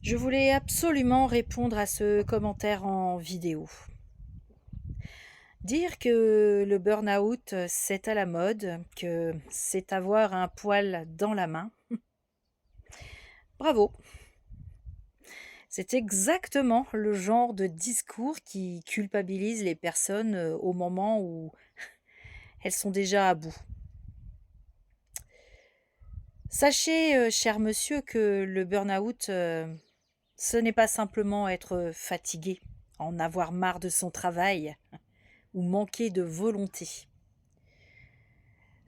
Je voulais absolument répondre à ce commentaire en vidéo. Dire que le burn-out, c'est à la mode, que c'est avoir un poil dans la main. Bravo! C'est exactement le genre de discours qui culpabilise les personnes, au moment où elles sont déjà à bout. Sachez, cher monsieur, que le burn-out, ce n'est pas simplement être fatigué, en avoir marre de son travail ou manquer de volonté.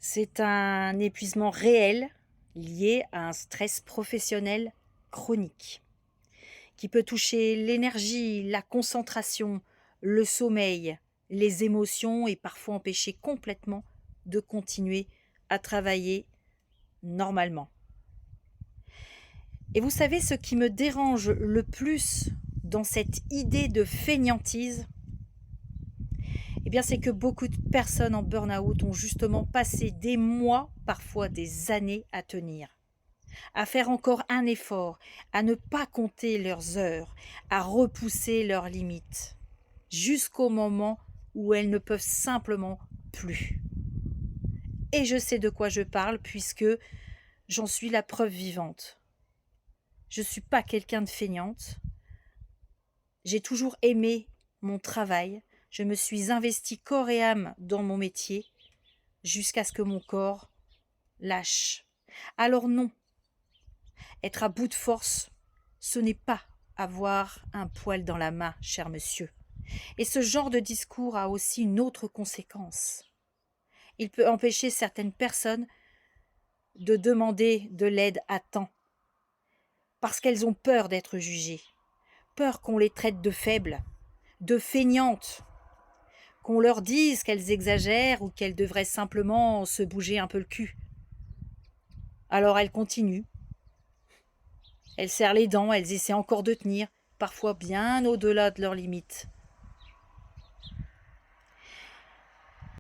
C'est un épuisement réel lié à un stress professionnel chronique qui peut toucher l'énergie, la concentration, le sommeil, les émotions et parfois empêcher complètement de continuer à travailler normalement. Et vous savez ce qui me dérange le plus dans cette idée de fainéantise? Eh bien, c'est que beaucoup de personnes en burn-out ont justement passé des mois, parfois des années à tenir, à faire encore un effort, à ne pas compter leurs heures, à repousser leurs limites, jusqu'au moment où elles ne peuvent simplement plus. Et je sais de quoi je parle puisque j'en suis la preuve vivante. Je ne suis pas quelqu'un de feignante. J'ai toujours aimé mon travail. Je me suis investie corps et âme dans mon métier jusqu'à ce que mon corps lâche. Alors non, être à bout de force, ce n'est pas avoir un poil dans la main, cher monsieur. Et ce genre de discours a aussi une autre conséquence. Il peut empêcher certaines personnes de demander de l'aide à temps, parce qu'elles ont peur d'être jugées, peur qu'on les traite de faibles, de feignantes, qu'on leur dise qu'elles exagèrent ou qu'elles devraient simplement se bouger un peu le cul. Alors elles continuent, elles serrent les dents, elles essaient encore de tenir, parfois bien au-delà de leurs limites.